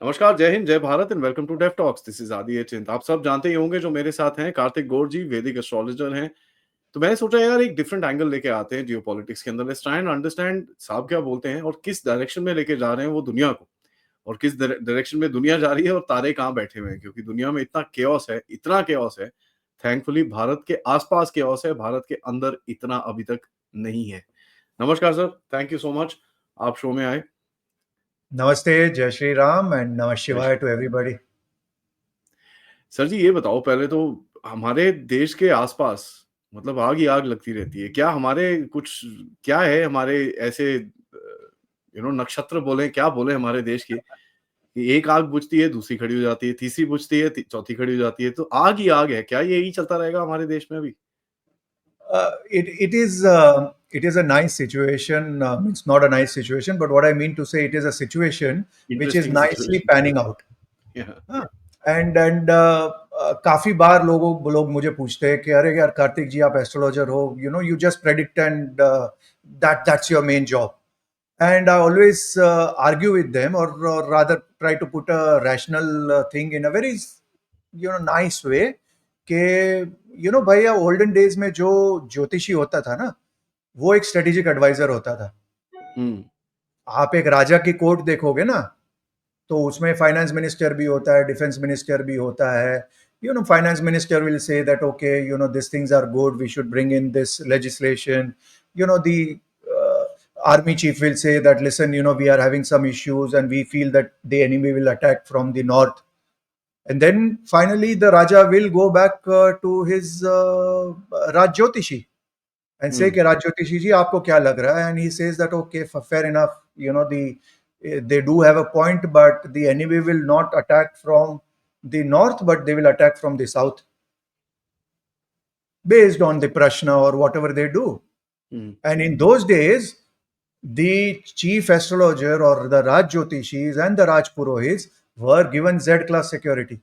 नमस्कार, जय हिंद, जय Bharat and welcome to Dev talks. This is Aadi Chint. आप सब जानते ही होंगे जो मेरे साथ हैं कार्तिक गौड़ जी, वैदिक एस्ट्रोलॉजर हैं। तो मैंने सोचा यार एक डिफरेंट एंगल लेके आते हैं जियोपॉलिटिक्स के अंदर। लेट्स ट्राई एंड अंडरस्टैंड साहब क्या बोलते हैं और किस डायरेक्शन में लेके जा रहे हैं वो दुनिया को और किस डायरेक्शन में दुनिया जा रही है और तारे कहाँ बैठे हुए हैं क्योंकि दुनिया में इतना केओस है, इतना केओस है। थैंकफुली भारत के आस-पास केओस है, भारत के अंदर इतना अभी तक नहीं है। नमस्कार sir, thank you so much आप शो में आए। नमस्ते, जय श्री राम एंड नमः जय शिवाय श्री टू एवरीबॉडी। सर जी ये बताओ पहले तो हमारे देश के आसपास मतलब आग ही आग लगती रहती है। क्या हमारे कुछ क्या है हमारे ऐसे नक्षत्र बोले क्या बोले हमारे देश की कि एक आग बुझती है, दूसरी खड़ी हो जाती है, तीसरी बुझती है, चौथी खड़ी हो जाती है। तो आग ही आग है। क्या यही चलता रहेगा हमारे देश में अभी? It is a nice situation. It's not a nice situation, but what I mean to say, it is a situation which is interesting nicely situation. panning out. हाँ, एंड काफी बार लोग मुझे पूछते हैं कि अरे यार कार्तिक जी आप एस्ट्रोलॉजर हो, you just predict and that's your main job. And I always argue with them, or rather try to put a rational thing in a very nice way. कि भैया ओल्डन डेज में जो ज्योतिषी होता था ना, वो एक स्ट्रेटेजिक एडवाइजर होता था. हुँ, आप एक राजा की कोर्ट देखोगे ना, तो उसमें फाइनेंस मिनिस्टर भी होता है, डिफेंस मिनिस्टर भी होता है. Finance minister will say that okay, this things are good, we should bring in this legislation. The army chief will say that listen, we are having some issues and we feel that the enemy will attack from the north. And then finally the raja will go back to his Raj Jyotishi and say हुँ, कि Raj Jyotishi ji आपको क्या लग रहा है, and he says that okay, fair enough, they do have a point, but the enemy will not attack from the north, but they will attack from the south based on the prashna or whatever they do. Hmm, And in those days, the chief astrologer or the Raj Jyotishis and the Raj Purohits were given Z class security.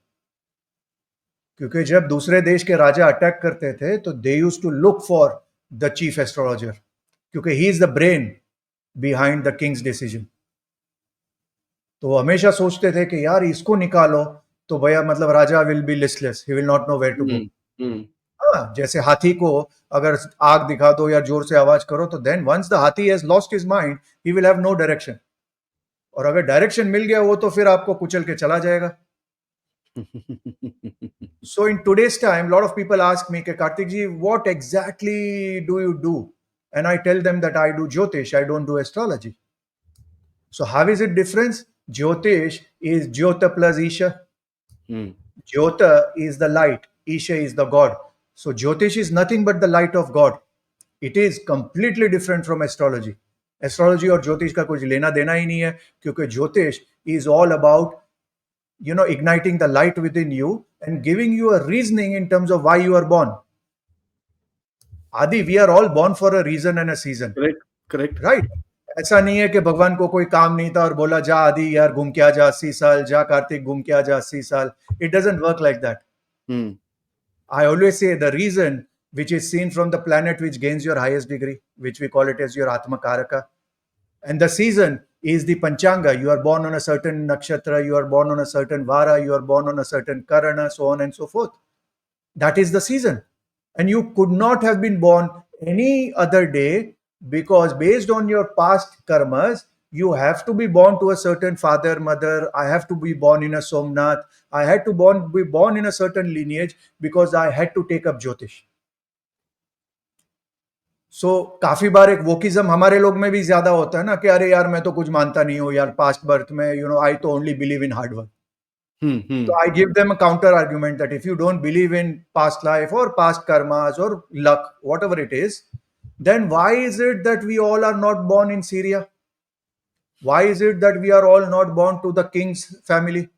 क्योंकि जब दूसरे देश के राजा attack करते थे तो they use to look for the chief astrologer, क्योंकि he is the brain behind the king's decision. तो वो हमेशा सोचते थे कि यार इसको निकालो तो भैया मतलब raja will be listless, he will not know where to hmm, go. हुँ, हाँ, जैसे हाथी को अगर आग दिखा दो या जोर से आवाज करो तो then once the hathi has lost his mind, he will have no direction. और अगर डायरेक्शन मिल गया वो तो फिर आपको कुचल के चला जाएगा. So in today's time, a lot of people ask me, Kartik ji, what exactly do you do? And I tell them that I do Jyotish, I don't do astrology. So how is it different? Jyotish is Jyota plus Isha. Hmm, Jyota is the light, Isha is the God. So Jyotish is nothing but the light of God. It is completely different from astrology. Astrology और ज्योतिष का कुछ लेना देना ही नहीं है, क्योंकि ज्योतिष is all about igniting the light within you and giving you a reasoning in terms of why you are born. Adi, we are all born for a reason and a season, correct, correct. right? ऐसा नहीं है कि भगवान को कोई काम नहीं था और बोला जा आदि यार घूम के आ जा 80 साल, जा कार्तिक घूम के आ जा 80 साल. It doesn't work like that. Hmm, I always say the reason which is seen from the planet which gains your highest degree, which we call it as your Atma Karaka. And the season is the Panchanga. You are born on a certain nakshatra, you are born on a certain vara, you are born on a certain karana, so on and so forth. That is the season. And you could not have been born any other day, because based on your past karmas, you have to be born to a certain father, mother. I have to be born in a Somnath. I had to be born in a certain lineage because I had to take up Jyotish. काफी बार एक wokeism हमारे लोग में भी ज्यादा होता है ना कि अरे यार मैं तो कुछ मानता नहीं हूँ यार, पास्ट बर्थ में आई तो only believe in hard work. Hmm, So hmm, I give them a counter argument that if you don't believe in past life or past karmas or luck, whatever it is, then why is it that we all are not born in Syria? Why is it that we are all not born to the king's family?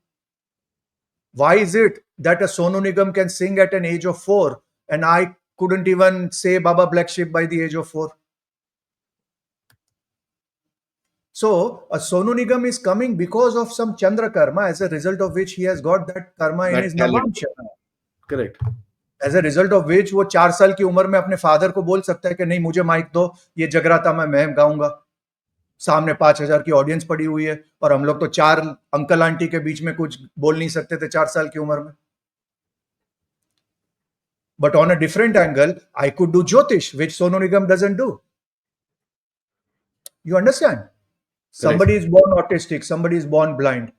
Why is it that a Sonu Nigam can sing at an age of 4 and I couldn't even say Baba Black Sheep by the age of 4? So a Sonu Nigam is coming because of some Chandra karma, as a result of which he has got that karma in that his talent. Navamsha. Correct. As a result of which वो 4 साल की उम्र में अपने father को बोल सकता है कि नहीं मुझे माइक दो, ये जगराता मैं गाऊंगा. सामने 5,000 की ऑडियंस पड़ी हुई है और हम लोग तो 4 अंकल आंटी के बीच में कुछ बोल नहीं सकते थे 4 साल की उम्र में. But on a different angle, I could do Jyotish, which Sonu Nigam doesn't do. You understand? Somebody is born autistic, somebody is born blind.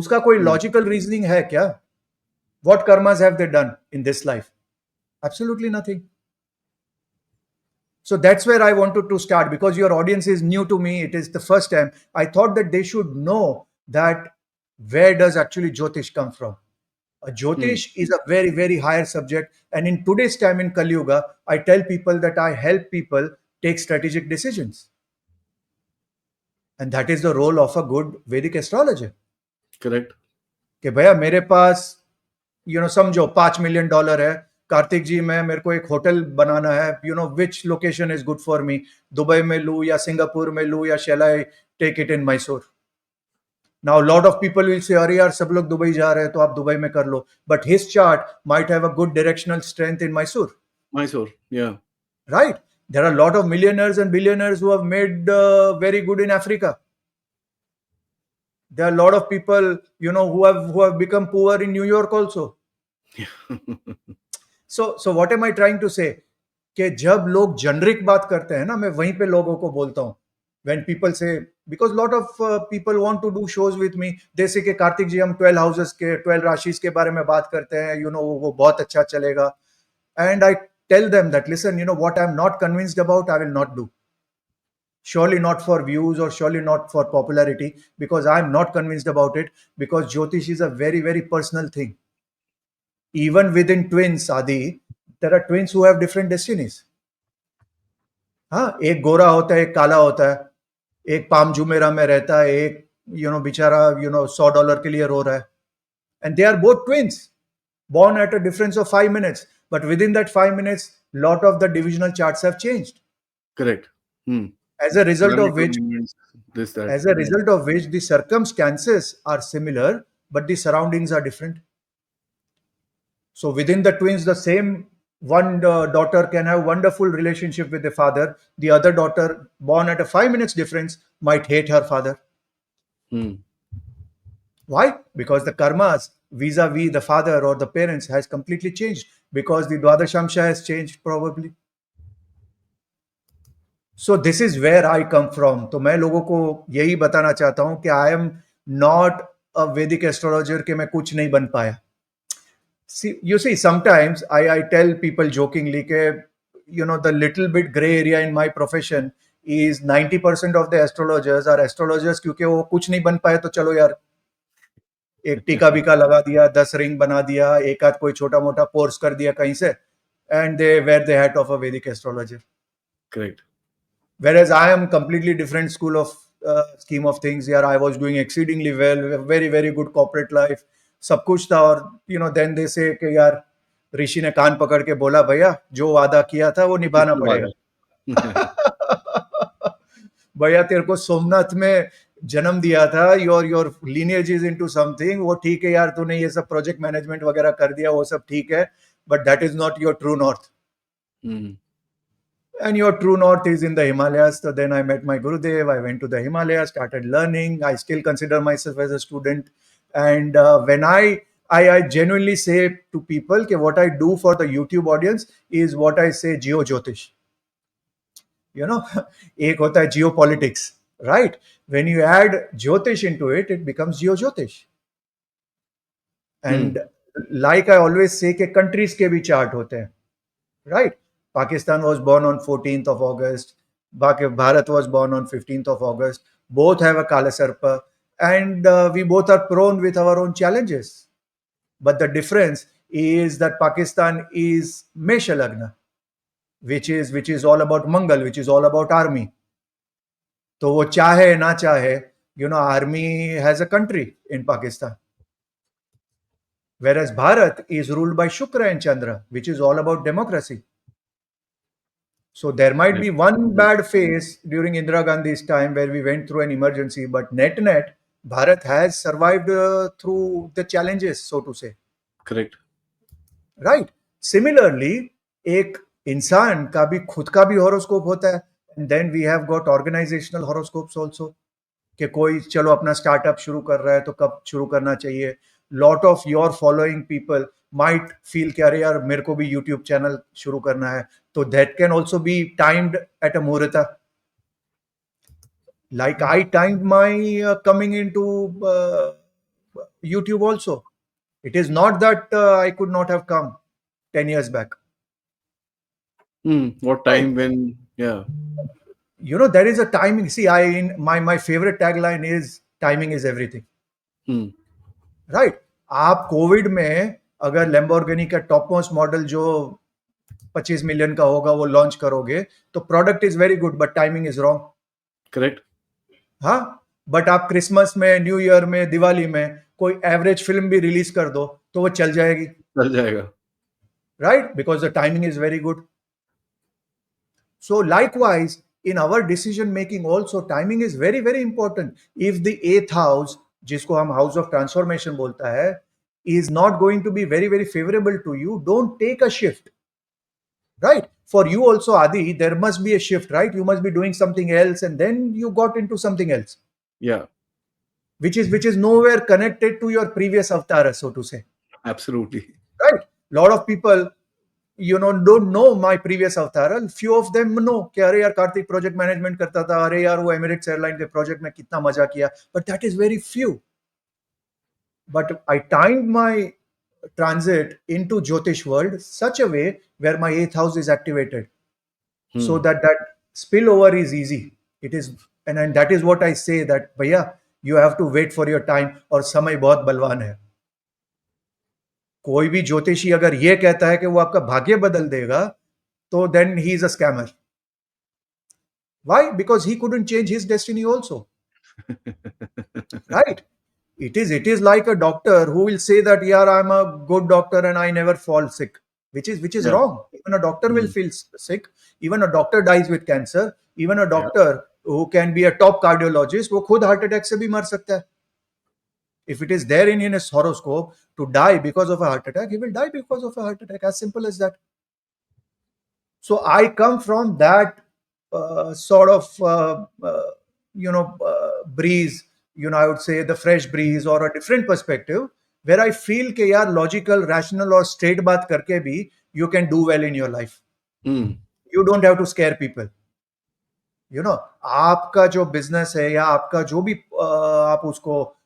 उसका कोई logical reasoning है क्या? What karmas have they done in this life? Absolutely nothing. So that's where I wanted to start, because your audience is new to me. It is the first time. I thought that they should know that where does actually Jyotish come from. A Jyotish is a very, very higher subject. And in today's time in Kali Yuga, I tell people that I help people take strategic decisions. And that is the role of a good Vedic astrologer. Correct. कि भैया मेरे पास समझो $5 million है, कार्तिक जी मैं मेरे को एक hotel बनाना है, which location is good for me, Dubai में लूं या सिंगापुर में लूं या shall I take it in Mysore. Now lot of people will say अरे यार सब लोग दुबई जा रहे हैं तो आप दुबई में कर लो, but his chart might have a good directional strength in Mysore. Mysore, yeah. Right? There are a lot of millionaires and billionaires who have made very good in Africa. There are a lot of people, who have become poor in New York also. So what am I trying to say? कि जब लोग generic बात करते हैं ना, मैं वहीं पे लोगों को बोलता हूँ. When people say, because lot of people want to do shows with me, they say कि कार्तिक जी हम 12 houses के 12 राशिस के बारे में बात करते हैं, वो बहुत अच्छा चलेगा. And I tell them that, listen, what I'm not convinced about, I will not do. Surely not for views or surely not for popularity, because I'm not convinced about it, because Jyotish is a very, very personal thing. Even within twins, Adi, there are twins who have different destinies. हाँ, एक गोरा होता है, एक काला होता है, एक पाम जुमेरा में रहता है, एक बेचारा $100 के लिए रो रहा है. And they are both twins, born at a difference of 5 minutes, but within that 5 minutes, lot of the divisional charts have changed. Correct. As a result of which, this, that. as a result of which the circumstances are similar, but the surroundings are different. So within the twins, the same one daughter can have wonderful relationship with the father. The other daughter, born at a 5 minutes difference, might hate her father. Why? Because the karmas vis-a-vis the father or the parents has completely changed, because the Dwadashamsha has changed probably. So this is where I come from. तो मैं लोगों को यही बताना चाहता हूँ कि I am not a Vedic astrologer कि मैं कुछ नहीं बन पाया. You see, sometimes I tell people jokingly that, the little bit gray area in my profession is 90% of the astrologers are astrologers क्योंकि वो कुछ नहीं बन पाए तो चलो यार एक टीका बीका लगा दिया, 10 रिंग बना दिया, एक आध कोई छोटा मोटा कोर्स कर दिया कहीं से, and they wear the hat of a Vedic astrologer. Correct. Whereas I am completely different school of scheme of things. Here I was doing exceedingly well, very, very good corporate life. सब कुछ था और then they say कि यार ऋषि ने कान पकड़ के बोला भैया जो वादा किया था वो निभाना पड़ेगा. भैया तेरे को सोमनाथ में जन्म दिया था, your lineage is into something, वो ठीक है यार, तूने ये सब प्रोजेक्ट मैनेजमेंट वगैरह कर दिया, वो सब ठीक है, but that is not your true north. And your true north is in the Himalayas. So then I met my Gurudev. I went to the Himalayas, started learning. I still consider myself as a student. And when I genuinely say to people that what I do for the YouTube audience is what I say Geo Jyotish. एक होता है geopolitics, right? When you add Jyotish into it, it becomes Geo Jyotish. And like I always say कि countries के भी chart होते हैं, right? Pakistan was born on 14th of August. Bharat was born on 15th of August. Both have a Kala Sarpa, and we both are prone with our own challenges. But the difference is that Pakistan is Mesha Lagna, which is all about Mangal, which is all about army. So wo chahe na chahe, army has a country in Pakistan. Whereas Bharat is ruled by Shukra and Chandra, which is all about democracy. So there might be one bad phase during Indira Gandhi's time where we went through an emergency, but net, Bharat has survived through the challenges, so to say. Correct. Right. Similarly, एक इंसान का भी खुद का भी horoscope होता है And then we have got organizational horoscopes also, कि कोई चलो अपना स्टार्टअप शुरू कर रहा है तो कब शुरू करना चाहिए. Lot of your following people might feel कि अरे यार मेरे को भी यूट्यूब चैनल शुरू करना है, तो that can also be timed at a muhurta. Like I timed my coming into YouTube also. It is not that I could not have come 10 years back. What Right. time when? Yeah. You know, there is a timing. See, my favorite tagline is timing is everything. Hmm. Right. आप Covid में अगर Lamborghini का top most model जो 25 million का होगा वो launch करोगे तो product is very good but timing is wrong. Correct. हाँ, बट आप क्रिसमस में, न्यू ईयर में, दिवाली में कोई एवरेज फिल्म भी रिलीज कर दो तो वो चल जाएगी. चल जाएगा. Right, because the timing is very good. So likewise, in our decision making also, timing is very, very important. If the eighth house, जिसको हम house of transformation बोलता है, is not going to be very, very favorable to you, don't take a shift. Right? For you also, Adi, there must be a shift, right? You must be doing something else, and then you got into something else, Yeah. which is nowhere connected to your previous avatar, so to say. Absolutely. Right? Lot of people, you know, don't know my previous avatar. Few of them know कि अरे यार Kartik project management करता था, अरे यार वो Emirates airline के project में कितना मजा किया, but that is very few. But I timed my transit into Jyotish world such a way where my eighth house is activated, so that spillover is easy. It is, and that is what I say, that भैया you have to wait for your time, और समय बहुत बलवान है. कोई भी ज्योतिषी अगर ये कहता है कि वो आपका भाग्य बदल देगा तो then he is a scammer. Why? Because he couldn't change his destiny also. Right? It is like a doctor who will say that yeah, I'm a good doctor and I never fall sick, which is Yeah. wrong. Even a doctor will feel sick. Even a doctor dies with cancer. Even a Yeah. doctor who can be a top cardiologist, वो खुद heart attack से भी मर सकता है. If it is there in his horoscope to die because of a heart attack, he will die because of a heart attack. As simple as that. So I come from that sort of breeze, I would say the fresh breeze or a different perspective, where I feel कि यार logical, rational और straight बात करके भी you can do well in your life. You don't have to scare people. आपका जो business है या आपका जो भी आप उसको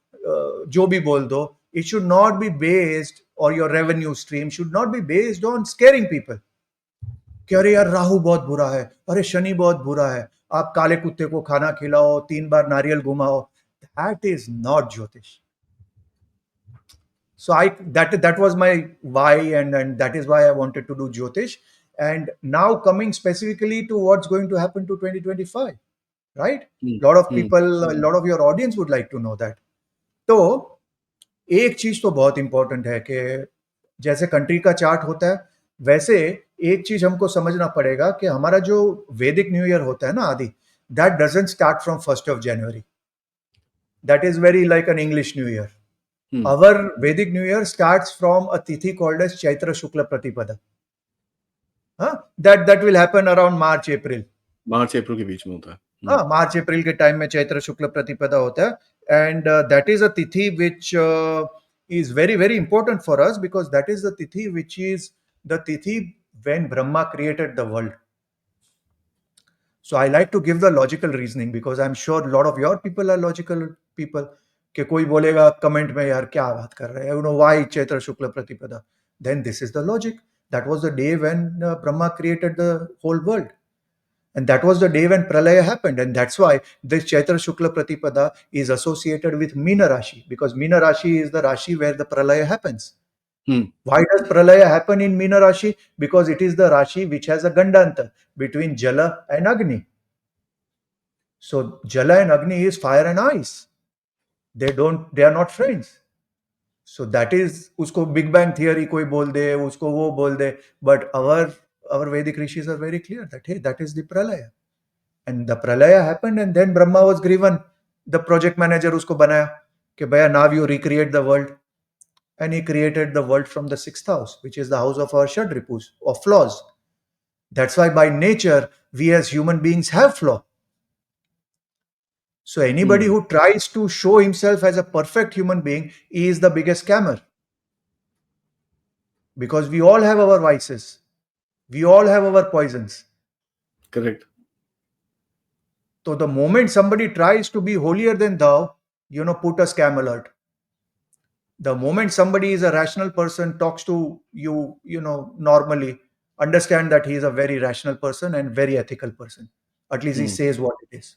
जो भी बोल दो, it should not be based, or your revenue stream should not be based on scaring people. कि अरे यार राहु बहुत बुरा है, अरे शनि बहुत बुरा है, आप काले कुत्ते को खाना खिलाओ, 3 बार नारियल घुमाओ. That is not Jyotish. So that was my why, and that is why I wanted to do Jyotish. And now coming specifically to what's going to happen to 2025, right? Lot of people, a lot of your audience would like to know that. तो एक चीज तो बहुत important है कि जैसे country का chart होता है, वैसे एक चीज हमको समझना पड़ेगा कि हमारा जो वैदिक न्यू ईयर होता है ना आदि, that doesn't start from 1st of January. That is very like an English New Year. Our Vedic New Year starts from a tithi called as Chaitra Shukla Pratipada. That will happen around March, April. मार्च अप्रैल के बीच में होता है. हाँ, मार्च अप्रैल के time में चैत्र शुक्ल प्रतिपदा होता है. एंड दैट इज अ तिथि विच is very, very important for us, because that is the tithi which is the tithi when Brahma created the world. So I like to give the logical reasoning, because I'm sure a lot of your people are logical people. कि कोई बोलेगा comment में यार क्या बात कर रहे हैं, why चैत्र शुक्ल प्रतिपदा? Then this is the logic. That was the day when Brahma created the whole world. And that was the day when Pralaya happened. And that's why this Chaitra Shukla Pratipada is associated with Meena Rashi, because Meena Rashi is the Rashi where the Pralaya happens. Why does Pralaya happen in Meena Rashi? Because it is the Rashi which has a Gandanta between Jala and Agni. So Jala and Agni is fire and ice. They are not friends. So that is, usko Big Bang Theory koi bol de, usko wo bol de. But our Vedic rishis are very clear that, hey, that is the Pralaya. And the Pralaya happened, and then Brahma was given the project manager usko banaya कि भैया now you recreate the world. And he created the world from the 6th house, which is the house of our Shadripus, of flaws. That's why by nature, we as human beings have flaw. So anybody who tries to show himself as a perfect human being is the biggest scammer, because we all have our vices. We all have our poisons. Correct. So the moment somebody tries to be holier than thou, put a scam alert. The moment somebody is a rational person, talks to you, normally, understand that he is a very rational person and very ethical person. At least he says what it is.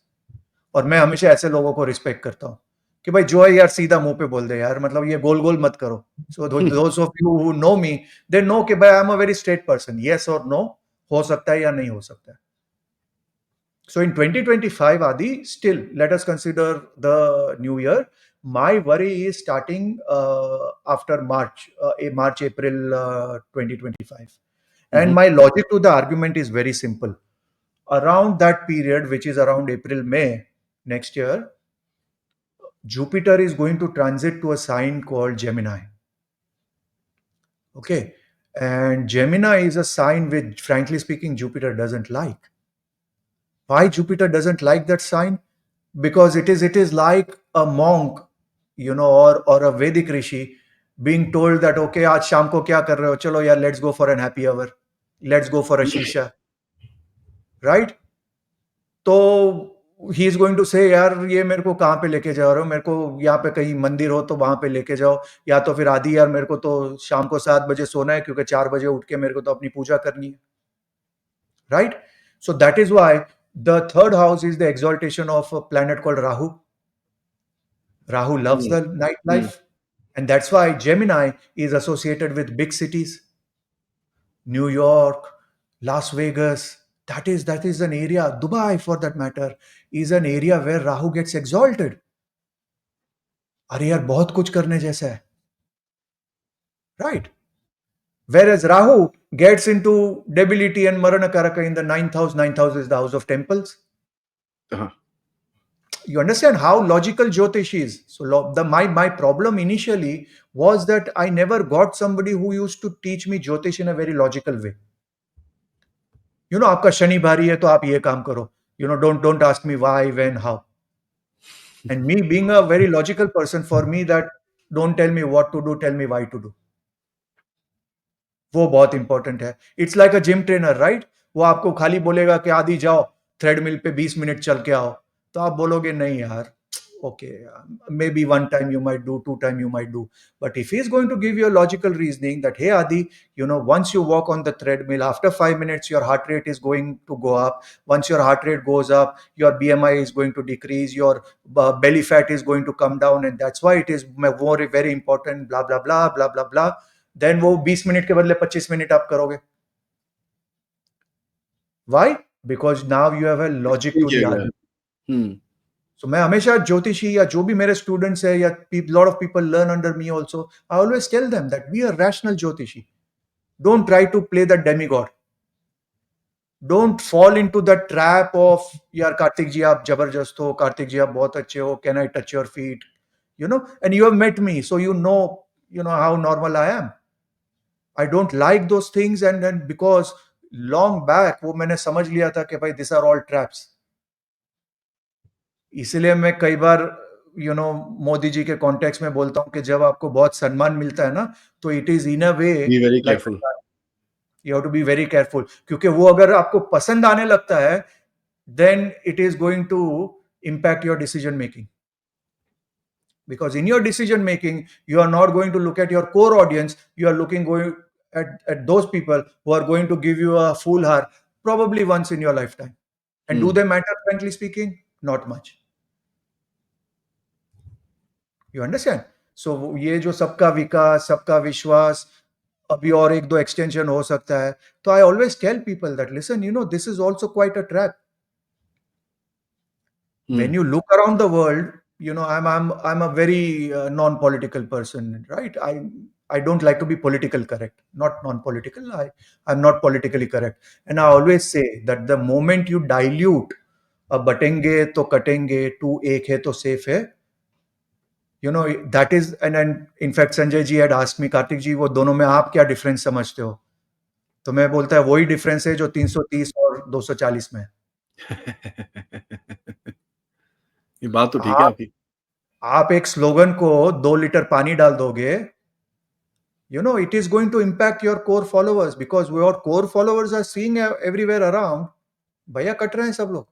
और मैं हमेशा ऐसे लोगों को respect करता हूँ कि भाई जो है यार सीधा मुंह पे बोल दे यार, मतलब ये गोल गोल मत करो. So those of you who know me, they know कि भाई I am a very straight person. Yes और नो हो सकता है या नहीं हो सकता है. So in 2025, Adi, still let us consider the new year. My worry is starting after March, April 2025. And my logic to the argument is very simple. Around that period, which is around April, May next year, Jupiter is going to transit to a sign called Gemini. Okay. And Gemini is a sign which, frankly speaking, Jupiter doesn't like. Why Jupiter doesn't like that sign? Because it is like a monk, or a Vedic rishi being told that, okay, आज शाम को क्या कर रहे हो, चलो यार, let's go for an happy hour, let's go for a shisha, right? तो ही इज गोइंग टू से, यार ये मेरे को कहाँ पे लेके जा रहे हो, मेरे को यहाँ पे कहीं मंदिर हो तो वहां पे लेके जाओ, या तो फिर आदि यार मेरे को तो शाम को 7 बजे सोना है क्योंकि 4 बजे उठ के मेरे को तो अपनी पूजा करनी है, right? So that is why the third house is the exaltation of a planet called Rahu. Rahu loves the nightlife, and that's why Gemini is associated with big cities, New York, Las Vegas. That is an area, Dubai for that matter, is an area where Rahu gets exalted. अरे यार बहुत कुछ करने जैसा है, right? Whereas Rahu gets into debility and Marana Karaka in the ninth house. Ninth house is the house of temples. You understand how logical Jyotish is. So my problem initially was that I never got somebody who used to teach me Jyotish in a very logical way. आपका शनि भारी है तो आप ये काम करो. Don't ask me why, when, how. And me being a very logical person, for me that don't tell me what to do, tell me why to do. वो बहुत इंपॉर्टेंट है. It's like a gym trainer, right? वो आपको खाली बोलेगा कि आदि जाओ थ्रेडमिल पे 20 मिनट चल के आओ, तो आप बोलोगे नहीं यार, okay, maybe one time you might do, 2 time you might do. But if he's going to give you a logical reasoning that, hey Adi, once you walk on the treadmill, after 5 minutes your heart rate is going to go up. Once your heart rate goes up, your BMI is going to decrease, your belly fat is going to come down, and that's why it is more very important, blah blah blah blah blah blah. Then वो 20 minute के बदले 25 minute आप करोगे. Why? Because now you have a logic to the argument. So मैं हमेशा ज्योतिषी या जो भी मेरे स्टूडेंट्स है या lot of people learn under me also, I always tell them that be a rational ज्योतिषी. Don't try to play the demigod. Don't fall into the trap of यार कार्तिक जी आप जबरदस्त हो, कार्तिक जी आप बहुत अच्छे हो, can I touch your feet? And you have met me, so you know how normal I am. I don't like those things, and then because long back वो मैंने समझ लिया था कि भाई these are all traps. इसलिए मैं कई बार मोदी जी के कॉन्टेक्स्ट में बोलता हूं कि जब आपको बहुत सम्मान मिलता है ना, तो it is in a way like you have to be very careful, क्योंकि वो अगर आपको पसंद आने लगता है, then it is going to impact your decision making. Because in your decision making, you are not going to look at your core audience, you are looking going at those people who are going to give you a full har probably once in your lifetime. And do they matter, frankly speaking? Not much. You understand? So ये जो सबका विकास, सबका विश्वास, अभी और एक दो extension हो सकता है. तो I always tell people that, listen, this is also quite a trap. When you look around the world, I'm a very non-political person, right? I don't like to be political correct, not non-political. I'm not politically correct, and I always say that the moment you dilute a बटेंगे तो कटेंगे to एक है तो safe है, that is, and in fact Sanjay ji had asked me, Kartik ji, वो दोनों में आप क्या difference समझते हो? तो मैं बोलता है वही डिफरेंस है जो 330 और 240 में है। ये बात तो ठीक है आप आपकी। आप एक स्लोगन को 2 लीटर पानी डाल दोगे, it is going to impact your core followers because your core followers are seeing everywhere around, भैया कट रहे हैं सब लोग।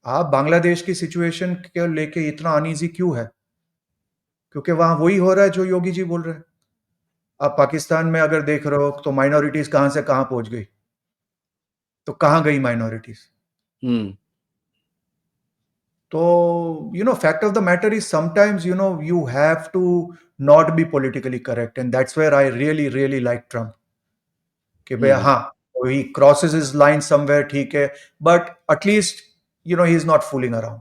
आप बांग्लादेश की सिचुएशन के लेके इतना अनईजी क्यों है? क्योंकि वहां वही हो रहा है जो योगी जी बोल रहे हैं। आप पाकिस्तान में अगर देख रहे हो तो माइनॉरिटीज कहां से कहां पहुंच गई, तो कहां गई minorities? Hmm. So, fact of the matter is sometimes, you have to not be politically correct. And that's where I really, really like Trump. कि भैया हम्म। हाँ, he crosses his line somewhere, ठीक है, but at least, he is not fooling around.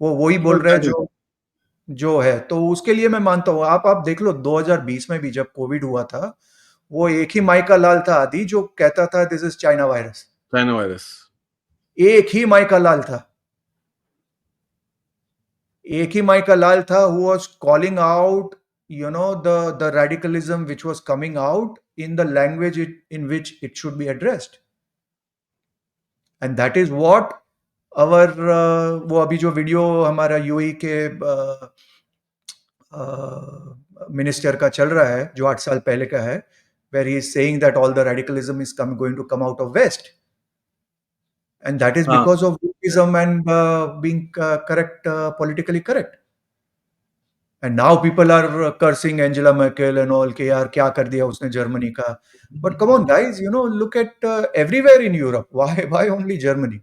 वो वही बोल रहा है जो जो है, तो उसके लिए मैं मानता हूँ। आप देख लो 2020 में भी जब कोविड हुआ था, वो एक ही माइका लाल था आदि जो कहता था this is China virus. China virus. एक ही माइका लाल था, एक ही माइका लाल था who was calling out, the radicalism which was coming out in the language in which it should be addressed. And that is what our वो अभी जो video हमारा UAE के minister का चल रहा है जो 8 साल पहले का है, where he is saying that all the radicalism is going to come out of West, and that is हाँ। because of wokeism and being correct, politically correct. And now people are cursing Angela Merkel and all, कि यार क्या कर दिया उसने Germany का। But come on guys, look at everywhere in Europe. Why only Germany?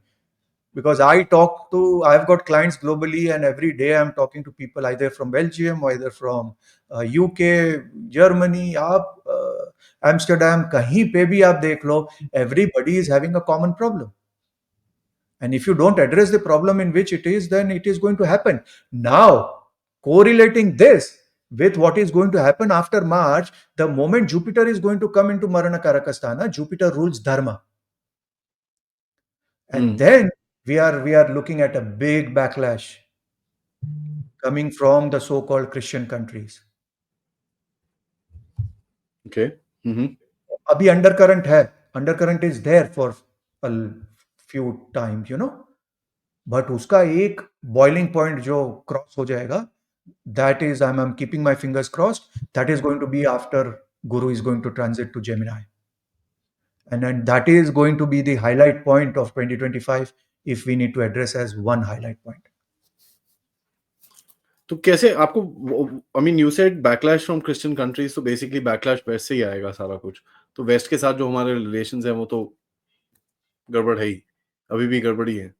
Because I've got clients globally, and every day I'm talking to people either from Belgium or either from UK, Germany, आप Amsterdam, कहीं पे भी आप देख लो, everybody is having a common problem. And if you don't address the problem in which it is, then it is going to happen. Now, correlating this with what is going to happen after March, the moment Jupiter is going to come into Marana Karakasthana, Jupiter rules Dharma. And then we are looking at a big backlash coming from the so-called Christian countries. Okay. Hmm. अभी undercurrent is there for a few times, but उसका एक boiling point जो cross हो जाएगा, that is, I'm keeping my fingers crossed, that is going to be after Guru is going to transit to Gemini. And then that is going to be the highlight point of 2025 if we need to address as one highlight point. तो कैसे आपको, I mean you said backlash from Christian countries, तो basically backlash waste से ही आएगा सारा कुछ। तो waste के साथ जो हमारे रिलेशंस हैं वो तो गड़बड़ है ही, अभी भी गड़बड़ी है।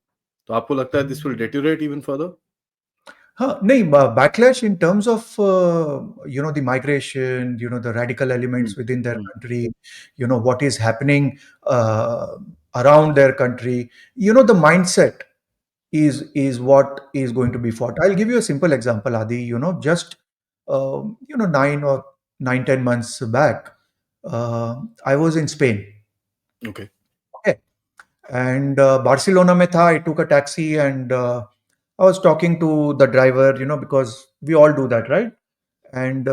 तो आपको लगता है this will deteriorate even further? हाँ नहीं, backlash in terms of the migration, the radical elements within their country, what is happening around their country, the mindset is what is going to be fought. I'll give you a simple example, Adi. Just 9 or 10 months back, I was in Spain. Okay. Okay, and Barcelona mein tha. I took a taxi and I was talking to the driver, because we all do that, right? And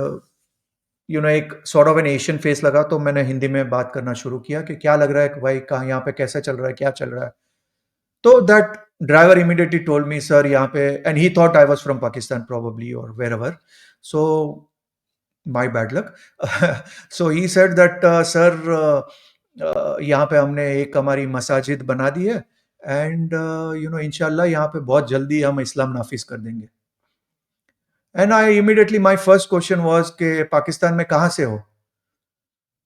एक sort of an Asian face लगा, तो मैंने हिंदी में बात करना शुरू किया कि क्या लग रहा है कि भाई कहाँ यहाँ पे कैसा चल रहा है, क्या चल रहा है। तो that driver immediately told me, sir, यहाँ पे, and he thought I was from Pakistan probably or wherever. So my bad luck. So he said that, sir, यहाँ पे हमने एक हमारी मसाजिद बना दी है, एंड इंशाल्लाह यहाँ पे बहुत जल्दी हम इस्लाम नाफिज कर देंगे। And I immediately my first question was कि पाकिस्तान में कहाँ से हो?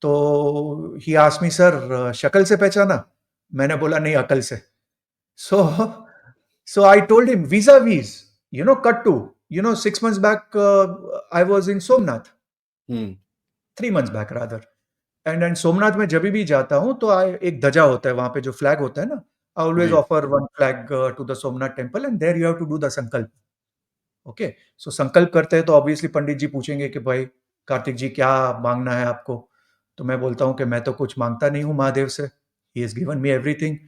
तो ही आस्क्ड मी, सर शक्ल से पहचाना? मैंने बोला नहीं, अकल से। So so I told him visa vis, cut to 6 months back, I was in Somnath, 3 months back rather. And Somnath में जब भी जाता हूँ तो एक ध्वजा होता है वहां पे, जो फ्लैग होता है ना, आई ऑलवेज जी। Offer one flag to the Somnath temple, and there you have to do the sankalp. Okay, so संकल्प करते हैं तो ऑब्वियसली पंडित जी पूछेंगे कि भाई कार्तिक जी क्या मांगना है आपको? तो मैं बोलता हूँ कि मैं तो कुछ मांगता नहीं हूँ महादेव से, he has given me everything.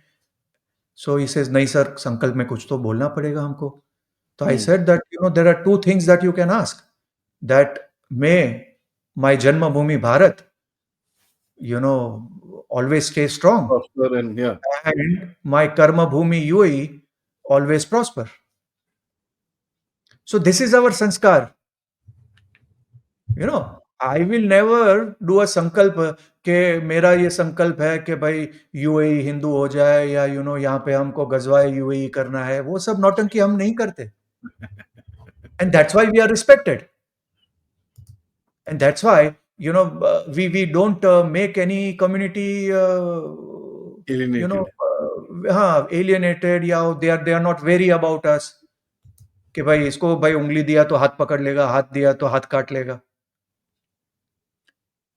So he says नहीं सर, संकल्प में कुछ तो बोलना पड़ेगा हमको। तो I said that there are two things that you can ask, that may my janmabhoomi Bharat always stay strong. Prosper and yeah. And my karma bhumi UAE always prosper. So this is our sanskar. I will never do a संकल्प कि मेरा ये संकल्प है कि भाई UAE Hindu हो जाए या यहाँ पे हमको गजवाए यूएई करना है, वो सब नौटंकी हम नहीं करते. And that's why we are respected. And that's why we don't make any community Alienated. alienated, या they are not wary about us कि भाई इसको भाई उंगली दिया तो हाथ पकड़ लेगा, हाथ दिया तो हाथ काट लेगा.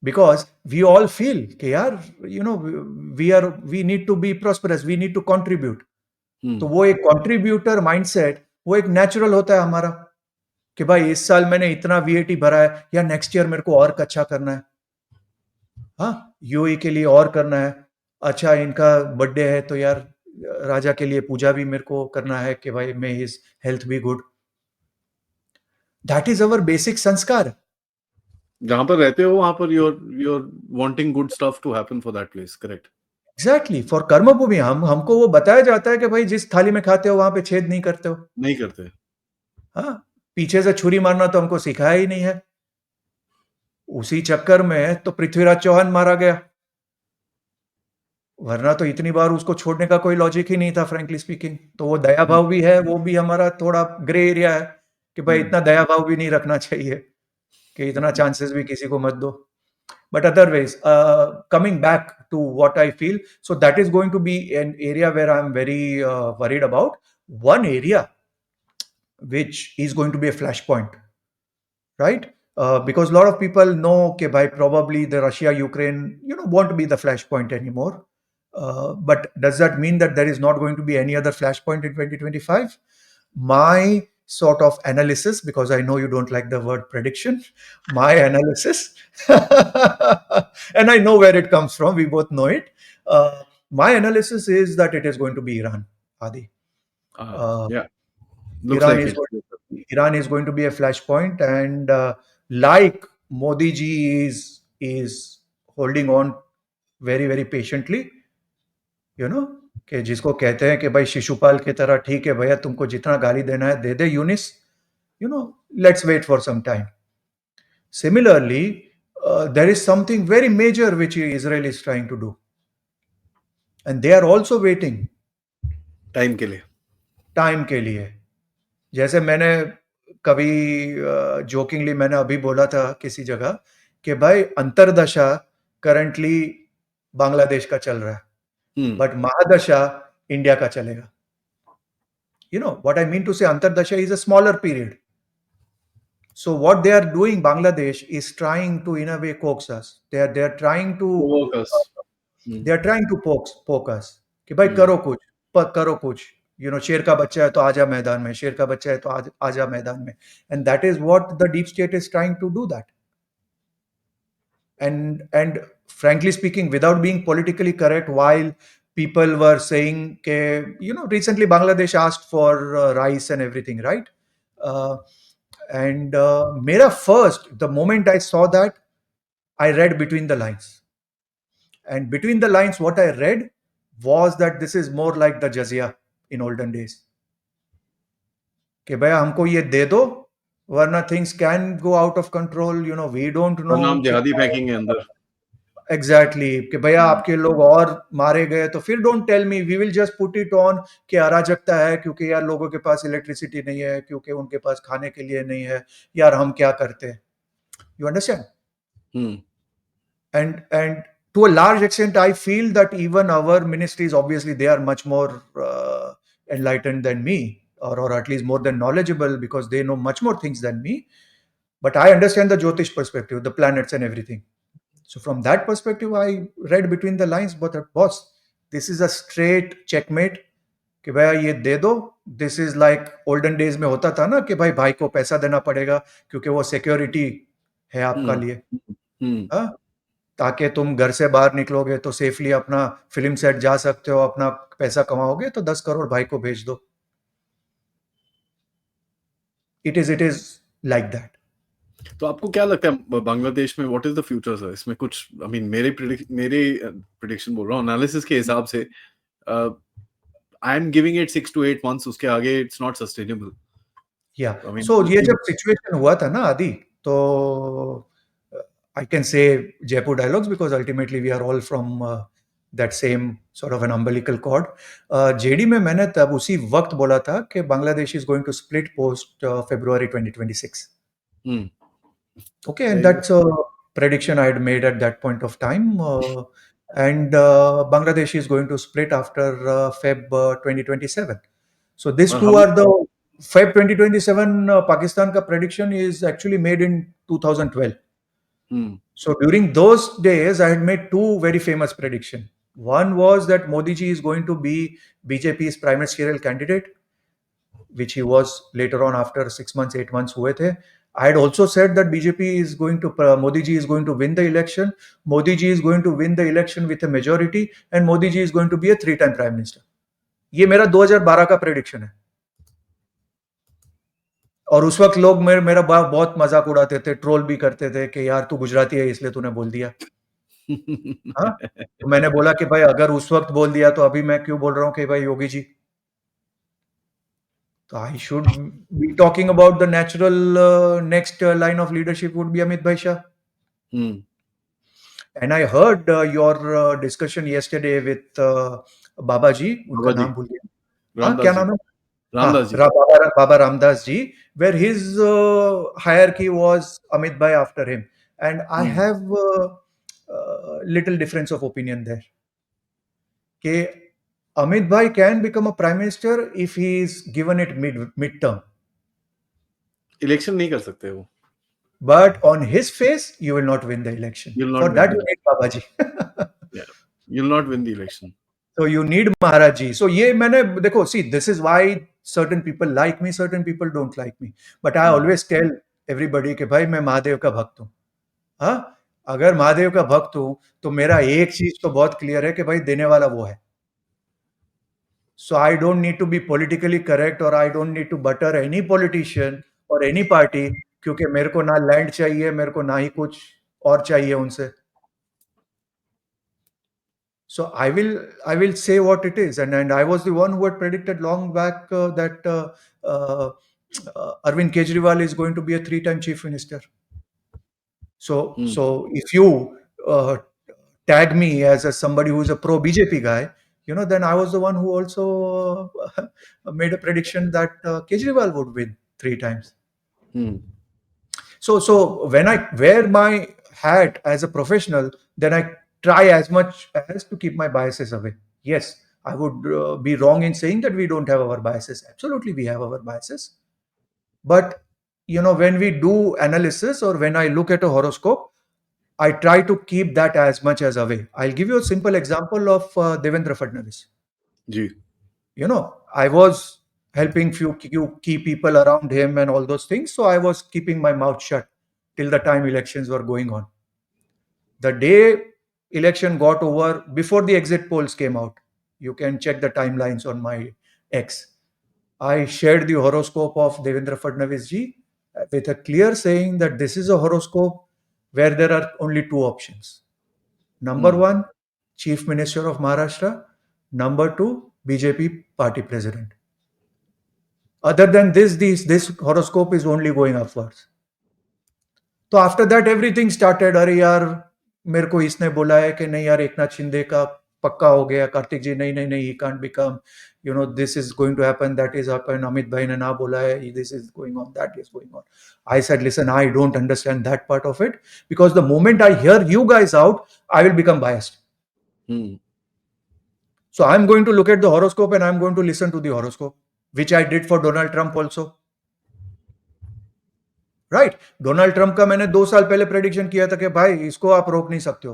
Because we all feel कि यार we need to be prosperous, we need to contribute. तो वो एक contributor mindset, वो एक natural होता है हमारा कि भाई इस साल मैंने इतना VAT भरा है, या नेक्स्ट ईयर मेरे को और अच्छा करना है. हाँ, यूएई के लिए और करना है. अच्छा, इनका बर्थडे है तो यार राजा के लिए पूजा भी मेरे को करना है कि भाई मे his health be good. That is our basic संस्कार. जहां पर रहते हो वहां पर you're wanting good stuff to happen for that place, correct? Exactly. For कर्मभूमि हमको वो बताया जाता है कि भाई जिस थाली में खाते हो वहां पे छेद नहीं करते हो. नहीं करते. हाँ, पीछे से छुरी मारना तो हमको सिखाया ही नहीं है. उसी चक्कर में तो पृथ्वीराज चौहान मारा गया, वरना तो इतनी बार उसको छोड़ने का कोई लॉजिक ही नहीं था, फ्रैंकली स्पीकिंग. तो वो दया भाव भी है, वो भी हमारा थोड़ा ग्रे एरिया है कि भाई इतना दया भाव भी नहीं रखना चाहिए कि इतना चांसेस भी किसी को मत दो. But otherwise, coming back to what I feel, so that is going to be an area where I'm very worried about. One area which is going to be a flashpoint, right? Because a lot of people know that by probably the Russia-Ukraine, won't be the flashpoint anymore. But does that mean that there is not going to be any other flashpoint in 2025? My sort of analysis, because I know you don't like the word prediction, my analysis, and I know where it comes from, we both know it. My analysis is that it is going to be Iran, Adi. Yeah, looks like it. Iran is going to be a flashpoint, and like Modi ji is holding on very very patiently, कि जिसको कहते हैं कि भाई शिशुपाल की तरह, ठीक है भैया तुमको जितना गाली देना है दे दे Younis, let's wait for some time. Similarly, there is something very major which Israel is trying to do, and they are also waiting time के लिए. टाइम के लिए. जैसे मैंने कभी जोकिंगली मैंने अभी बोला था किसी जगह कि भाई अंतरदशा करंटली बांग्लादेश का चल रहा है, बट महादशा इंडिया का चलेगा. What I mean to say, अंतरदशा is a smaller period. So what they are doing, Bangladesh is trying to in a way coax us. They are trying to Provoke us. they are trying to poke us कि भाई करो कुछ. शेर का बच्चा है तो आजा मैदान में, शेर का बच्चा है तो आजा मैदान में. And that is what the deep state is trying to do that. And frankly speaking, without being politically correct, while people were saying recently Bangladesh asked for rice and everything, right? And the moment I saw that, I read between the lines. And between the lines, what I read was that this is more like the jizya in olden days. कि भैया हमको ये दे दो, वरना things can go out of control. We don't know. नाम जिहादी फेंकेंगे अंदर. एग्जैक्टली कि भैया आपके लोग और मारे गए तो फिर don't tell me, we will just put it on कि अराजकता है क्योंकि यार लोगों के पास इलेक्ट्रिसिटी नहीं है, क्योंकि उनके पास खाने के लिए नहीं है, यार हम क्या करते हैं. You understand. and to a large extent I feel that even our ministries, obviously they are much more enlightened than me, or at least more than knowledgeable, because they know much more things than me. But I understand the Jyotish perspective, the planets and everything. So from that perspective, I read between the lines, but boss, this is a straight checkmate कि भैया ये दे दो. This is like olden days में होता था ना कि भाई को पैसा देना पड़ेगा क्योंकि वो सिक्योरिटी है आपका लिए. हाँ, ताकि तुम घर से बाहर निकलोगे तो सेफली अपना फिल्म सेट जा सकते हो, अपना पैसा कमाओगे तो 10 करोड़ भाई को भेज दो. It is like that. तो आपको क्या लगता है बांग्लादेश में what is the future sir? इसमें कुछ आई मीन मेरे प्रिडिक्शन बोल रहा हूँ, एनालिसिस के हिसाब से I am giving it 6 to 8 months, उसके आगे इट्स नॉट सस्टेनेबल। या आई मीन सो ये जब सिचुएशन हुआ था ना आदि, तो I can say Jaipur dialogues because ultimately we are all from that same sort of an umbilical cord. JD में मैंने तब उसी वक्त बोला था कि Bangladesh is going to split post February 2026. Okay, and very that's a prediction I had made at that point of time. And Bangladesh is going to split after Feb 2027. So these और two हम are the Feb 2027. Pakistan ka prediction is actually made in 2012. Hmm So during those days, I had made two very famous predictions. One was that Modi ji is going to be BJP's prime ministerial candidate, which he was later on after 6 months, 8 months हुए थे. I had also said that BJP is going to, Modi ji is going to win the election. Modi ji is going to win the election with a majority, and Modi ji is going to be a 3-time prime minister. ये मेरा 2012 का prediction है. और उस वक्त लोग मेरा बहुत मजाक उड़ाते थे, ट्रोल भी करते थे कि यार तू गुजराती है इसलिए तूने बोल दिया. हाँ, तो मैंने बोला कि भाई अगर उस वक्त बोल दिया तो अभी मैं क्यों बोल रहा हूँ कि भाई Yogi ji. So I should be talking about the natural next line of leadership would be Amit Bhai Shah. Hmm And I heard your discussion yesterday with Baba ji. बाबा उनका जी, नाम भूल गया. हाँ, क्या रामदास जी, नाम है? Ramdas ji. Baba Ramdas ji, where his hierarchy was Amit Bhai after him. And I hmm have little difference of opinion there. कि Amit Bhai can become a prime minister if he is given it mid-term. Election नहीं कर सकते वो, But on his face, you will not win the election. you'll For not win that, the you need Babaji. yeah, you'll not win the election. So you need Maharaj ji. So ये मैंने देखो, see, this is why certain people like me, certain people don't like me. But I hmm always tell everybody कि भाई मैं महादेव का भक्त हूँ. हाँ, अगर महादेव का भक्त हूँ तो मेरा एक चीज तो बहुत क्लियर है कि भाई देने वाला वो है. So I don't need to be politically correct or I don't need to butter any politician or any party क्योंकि मेरे को ना लैंड चाहिए, मेरे को ना ही कुछ और चाहिए उनसे. So I will say what it is, and I was the one who had predicted long back that uh, Arvind Kejriwal is going to be a 3-time chief minister. So hmm so if you tag me as somebody who is a pro BJP guy, then I was the one who also made a prediction that Kejriwal would win 3 times. Hmm So when I wear my hat as a professional, then I try as much as to keep my biases away. Yes, I would be wrong in saying that we don't have our biases. Absolutely, we have our biases. But when we do analysis or when I look at a horoscope, I try to keep that as much as away. I'll give you a simple example of Devendra Fadnavis. Ji I was helping few key people around him and all those things. So I was keeping my mouth shut till the time elections were going on. The day election got over, before the exit polls came out, you can check the timelines on my X. I shared the horoscope of Devendra Fadnavis ji with a clear saying that this is a horoscope where there are only two options. Number one, Chief Minister of Maharashtra. Number two, BJP party president. Other than this horoscope is only going upwards. तो after that everything started. अरे यार मेरे को इसने बोला है कि नहीं यार एकनाथ शिंदे का पक्का हो गया, कार्तिक जी नहीं नहीं नहीं he can't become, this is going to happen, that is happen, Amit भाई ने ना बोला है, this is going on, that is going on. I said listen, I don't understand that part of it because the moment I hear you guys out I will become biased. So I'm going to look at the horoscope and I'm going to listen to the horoscope, which I did for Donald Trump also. Right, Donald Trump का मैंने 2 साल पहले prediction किया था कि भाई इसको आप रोक नहीं सकते हो,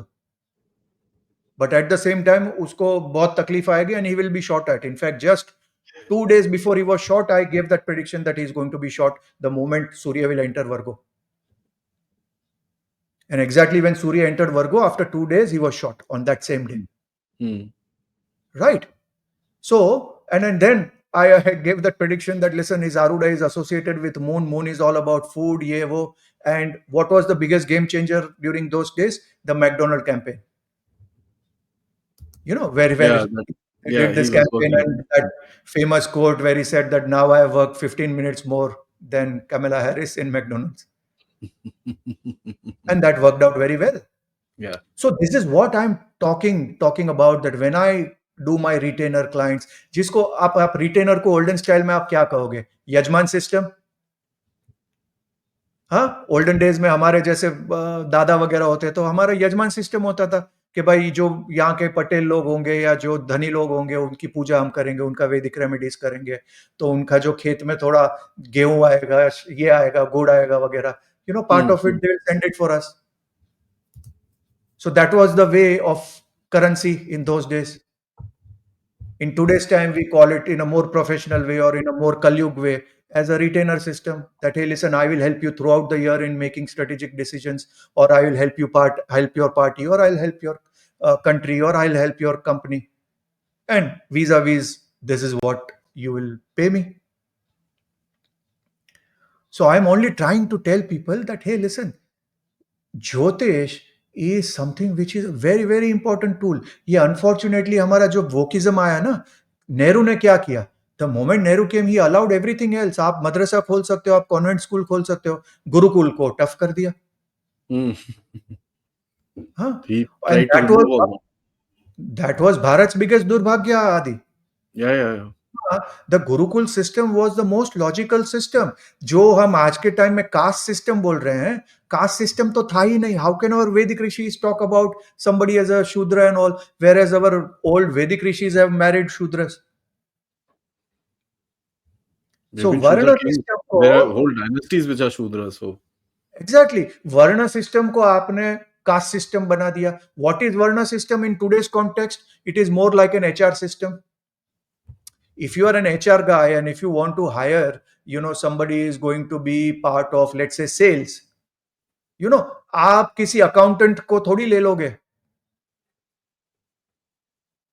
but at the same time उसको बहुत तकलीफ आएगी and he will be shot at. In fact just 2 days before he was shot, I gave that prediction that he is going to be shot the moment Surya will enter Virgo. And exactly when Surya entered Virgo, after 2 days, he was shot on that same day. Right? So, and then I gave that prediction that listen, his Aruda is associated with moon. Moon is all about food, ye wo. And what was the biggest game changer during those days? The McDonald campaign. Where Yeah, he yeah, did he this was campaign, working. and that famous quote where he said that now I have worked 15 minutes more than Kamala Harris in McDonald's. And that worked out very well. Yeah. So this is what I'm talking about, that when I do my retainer clients, जिसको आप retainer को olden style में आप क्या कहोगे? यजमान system? हाँ, olden days में हमारे जैसे दादा वगैरह होते तो हमारा यजमान सिस्टम होता था कि भाई जो यहाँ के पटेल लोग होंगे या जो धनी लोग होंगे उनकी पूजा हम करेंगे, उनका वैदिक रेमेडीज करेंगे, तो उनका जो खेत में थोड़ा गेहूं आएगा, ये आएगा, गुड़ आएगा वगैरह, part of it Hmm. They will send it for us. So that was the way of currency in those days. In today's time, we call it in a more professional way or in a more Kalyug way as a retainer system, that, hey, listen, I will help you throughout the year in making strategic decisions, or I will help your party, or I'll help your country, or I'll help your company. And vis-a-vis, this is what you will pay me. So I'm only trying to tell people that, hey, listen, Jyotish is something which is a very very important tool. ये unfortunately हमारा जो wokeism आया ना, नेहरू ने क्या किया? The moment Nehru came, he allowed everything else. आप मदरसा खोल सकते हो, आप कॉन्वेंट स्कूल खोल सकते हो, गुरुकुल को टफ कर दिया. Hmm. हाँ, He and tried to remove all that. that was Bharat's biggest दुर्भाग्य आदि. Yeah, yeah, yeah. The Gurukul system was the most logical system. जो हम आज के टाइम में कास्ट सिस्टम बोल रहे हैं, कास्ट सिस्टम तो था ही नहीं. हाउ कैन आवर वैदिक rishis talk about somebody as a shudra and all, whereas our old Vedic rishis have married shudras? There've So been Shudra वर्ण kings. सिस्टम को, There are whole dynasties which are Shudra. So exactly वर्ण system को आपने caste system बना दिया. What is वर्ण system in today's context? It is more like an HR system. If you are an HR guy and if you want to hire, somebody is going to be part of, let's say, sales, आप किसी accountant को थोड़ी ले लोगे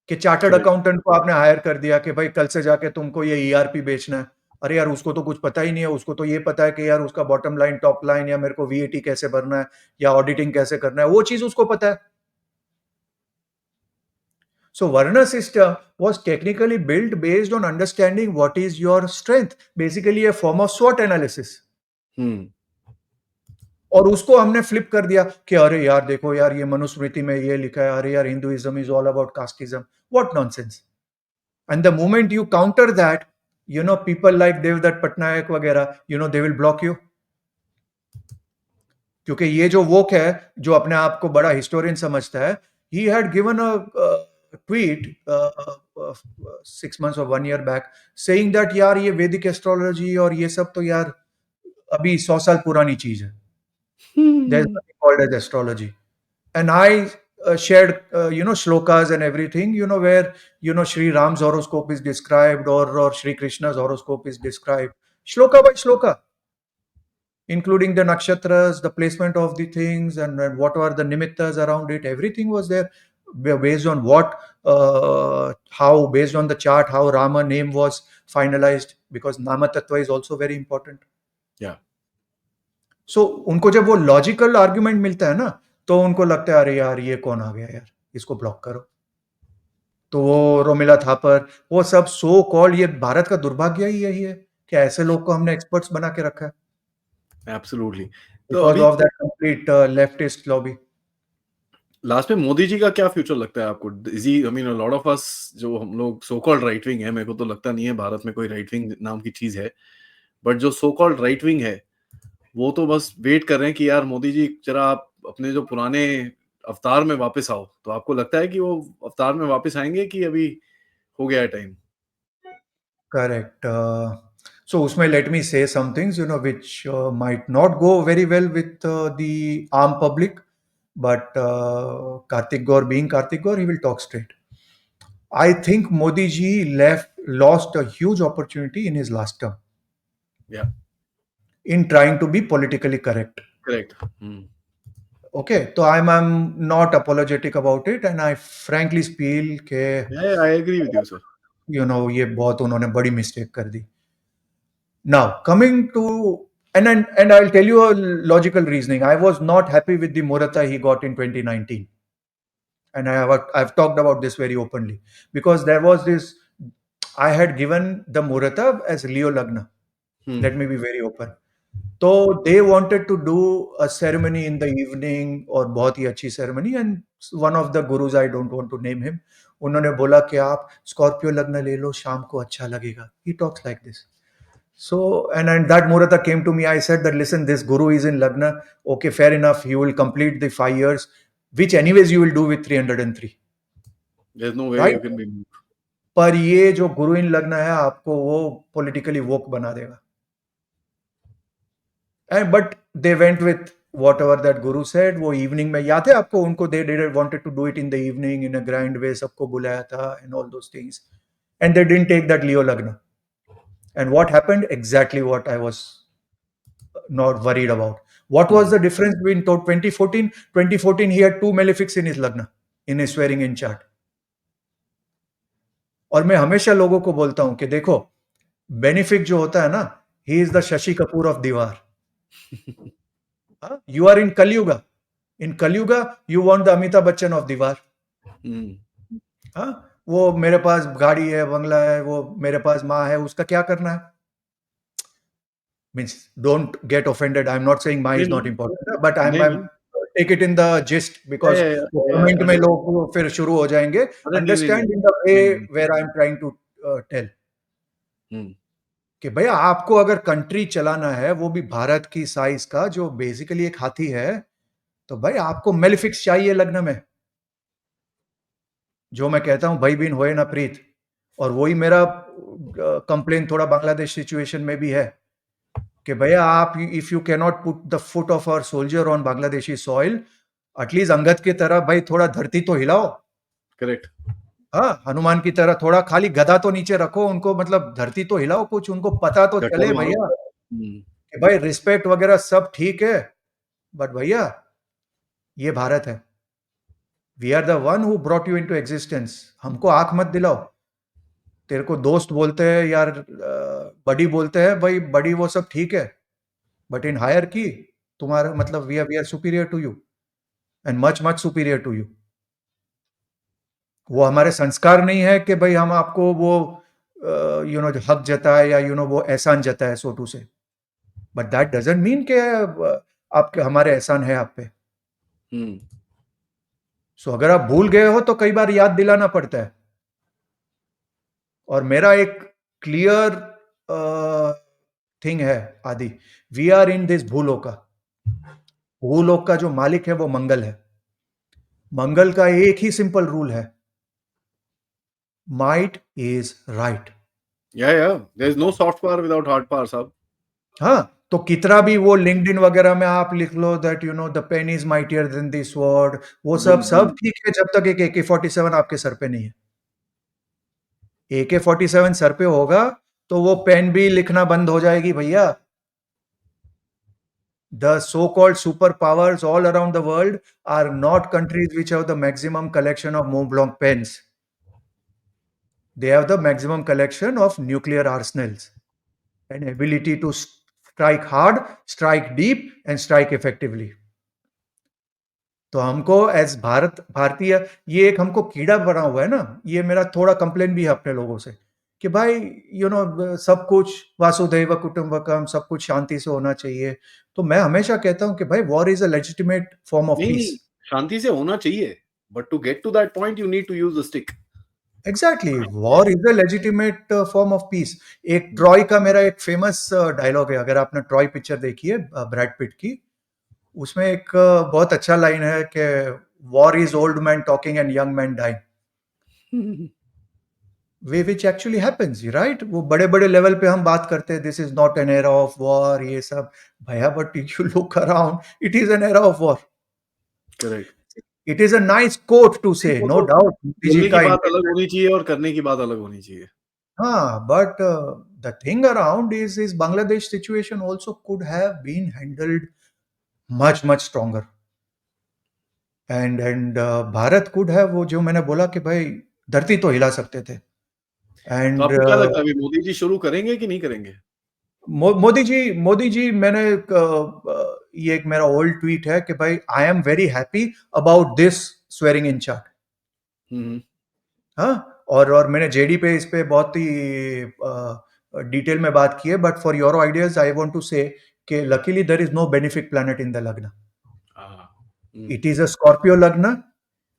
कि chartered correct. Accountant को आपने higher कर दिया कि भाई कल से जाके तुमको ये ईआरपी बेचना है. अरे यार, उसको तो कुछ पता ही नहीं है. उसको तो ये पता है कि यार उसका बॉटम लाइन, टॉप लाइन, या मेरे को वीएटी कैसे भरना है या ऑडिटिंग कैसे करना है, वो चीज उसको पता है. So Varna system was technically built based on understanding what is your strength, basically a form of SWOT analysis. Hmm. और उसको हमने फ्लिप कर दिया कि अरे यार देखो यार, ये मनुस्मृति में ये लिखा है, अरे यार Hinduism is all about casteism. What nonsense. And the moment you counter that, people like Devdutt Pattanaik वगैरह, दे विल ब्लॉक यू. क्योंकि ये जो वोक है, जो अपने आप को बड़ा हिस्टोरियन समझता है, he had given a tweet 6 months or 1 year back saying that यार ये वैदिक एस्ट्रोलॉजी और ये सब तो यार अभी 100 साल पुरानी चीज है. There's nothing called as astrology. And I shared, shlokas and everything, where, Sri Ram's horoscope is described, or Sri Krishna's horoscope is described, shloka by shloka, including the nakshatras, the placement of the things, and what are the nimittas around it. Everything was there based on based on the chart, how Rama name was finalized, because Nama Tattva is also very important. Yeah. सो उनको जब वो logical argument मिलता है ना, तो उनको लगता है अरे यार ये कौन आ गया यार, इसको ब्लॉक करो. तो वो रोमिला थापर, वो सब सो कॉल्ड, ये भारत का दुर्भाग्य ही यही है कि ऐसे लोग को हमने एक्सपर्ट्स बना के रखा है Absolutely. तो बिकॉज अभी of that complete leftist lobby. Last में मोदी जी का क्या फ्यूचर लगता है आपको? Is he, I mean, a lot of us जो हम लोग सो कॉल्ड राइट विंग है, मेरे को तो लगता नहीं है भारत में कोई राइट विंग नाम की चीज है, बट जो सो कॉल्ड राइट विंग है वो तो बस वेट कर रहे हैं कि यार मोदी जी जरा आप अपने जो पुराने अवतार में वापस आओ. तो आपको लगता है कि वो अवतार में वापस आएंगे कि अभी हो गया है time? Correct. So usme let me say some things, which might not go very well with the armed public, but Kartik Gaur being Kartik Gaur, he will talk straight. I think Modi ji lost a huge opportunity in his last term या, in trying to be politically correct. Correct. Okay, so I'm not apologetic about it, and I frankly feel कि I agree with you sir. ये बहुत उन्होंने बड़ी mistake कर दी. Now coming to And I'll tell you a logical reasoning. I was not happy with the Morata he got in 2019, and I've talked about this very openly because there was this. I had given the Morata as Leo Lagna. Let me be very open. So they wanted to do a ceremony in the evening और बहुत ही अच्छी ceremony, and one of the gurus, I don't want to name him, उन्होंने बोला कि आप Scorpio लग्न ले लो शाम को अच्छा लगेगा. He talks like this. So, and that Murata came to me. I said that, listen, this guru is in Lagna. Okay, fair enough. You will complete the 5 years, which anyways you will do with 303. There's no way Right? you can be moved. पर ये जो गुरु इन लग्न है आपको वो politically woke बना देगा. And but they went with whatever that guru said. वो evening में याद है आपको उनको they did wanted to do it in the evening in a grand way. सबको बुलाया था and all those things. And they didn't take that Leo Lagna. And what happened? Exactly what I was not worried about. What was the difference between 2014? 2014, he had 2 malefics in his lagna, in his swearing in chart. और मैं हमेशा लोगों को बोलता हूं कि देखो benefic जो होता है ना, he is the Shashi Kapoor of Deewar. You are in Kaliyuga you want the Amitabh Bachchan of Deewar. वो मेरे पास गाड़ी है, बंगला है, वो मेरे पास माँ है, उसका क्या करना है? Means don't get offended. I'm not saying mine is not important, but I'm take it in the gist because comment में लोग फिर शुरू हो जाएंगे. Understand in the way where I'm trying to tell. कि भैया आपको अगर कंट्री चलाना है वो भी भारत की साइज का जो बेसिकली एक हाथी है, तो भाई आपको मेलिफिक्स चाहिए लग्न में. जो मैं कहता हूं भाई बिन होए ना प्रीत, और वही मेरा कंप्लेन थोड़ा बांग्लादेश सिचुएशन में भी है कि भैया आप if you can not put the foot of our soldier on Bangladeshi soil, at least Angad की तरह भाई थोड़ा धरती तो हिलाओ. करेक्ट. हाँ, हनुमान की तरह थोड़ा खाली गदा तो नीचे रखो, उनको मतलब धरती तो हिलाओ, कुछ उनको पता तो चले भैया कि भाई रिस्पेक्ट वगैरह सब ठीक है, बट भैया ये भारत है. We are the one who brought you into existence. हमको आंख मत दिलाओ. तेरे को दोस्त बोलते हैं यार, बड़ी बोलते हैं, भाई बड़ी वो सब ठीक है, बट इन हायर की तुम्हारा मतलब we are superior to you and much much superior to you. वो हमारे संस्कार नहीं है कि भाई हम आपको वो जो हक जताए या वो एहसान जताए सोटू से, बट दैट डजंट मीन कि आपके हमारे एहसान है आप पे. सो अगर आप भूल गए हो तो कई बार याद दिलाना पड़ता है. और मेरा एक क्लियर थिंग है आदि, वी आर इन दिस भूलोक. भूलोक का जो मालिक है वो मंगल है. मंगल का एक ही सिंपल रूल है, might is right. There is no soft power without hard power साहब. हाँ, तो कितना भी वो लिंक्डइन वगैरह में आप लिख लो that the pen is mightier than the sword, वो सब ठीक है जब तक एक AK-47 आपके सर पे नहीं है. AK-47 सर पे होगा तो वो पेन भी लिखना बंद हो जाएगी भैया. The so-called superpowers all around the world are not countries which have the maximum collection of Mont Blanc pens. They have the maximum collection of nuclear arsenals and ability to strike hard, strike deep and strike effectively. तो हमको as भारतीय ये एक हमको कीड़ा बना हुआ है ना. ये मेरा थोड़ा कंप्लेन भी है अपने लोगों से कि भाई सब कुछ वासुदैव कुटुंबकम, सब कुछ शांति से होना चाहिए. तो मैं हमेशा कहता हूं कि भाई war is a legitimate form of peace. शांति से होना चाहिए, but to get to that point you need to use the stick. Exactly, war is a legitimate form of peace. एक ट्रॉय का मेरा एक फेमस डायलॉग है, अगर आपने ट्रॉय पिक्चर देखी है ब्रैड पिट की, उसमें एक बहुत अच्छा लाइन है कि war is old man talking and young man dying. Which actually happens, right. वो बड़े बड़े लेवल पे हम बात करते हैं this is not an era of war, ये सब भैया, but if you look around it is an era of war. Correct. It is a nice quote to say, no doubt. बोलने की बात अलग होनी चाहिए और करने की बात अलग होनी चाहिए. हाँ, but the thing around is Bangladesh situation also could have been handled much stronger. And Bharat could have, वो जो मैंने बोला कि भाई धरती तो हिला सकते थे. And तो आपको क्या लगता है अभी मोदी जी शुरू करेंगे कि नहीं करेंगे? मोदी जी मैंने ये एक मेरा ओल्ड ट्वीट है कि भाई I am very happy about this swearing in chart. Hmm, हाँ, और मैंने जेडी पे इस पे बहुत ही डिटेल में बात की है, but for your ideas I want to say कि luckily there is no benefic planet in the लग्न। हाँ, It is a Scorpio Lagna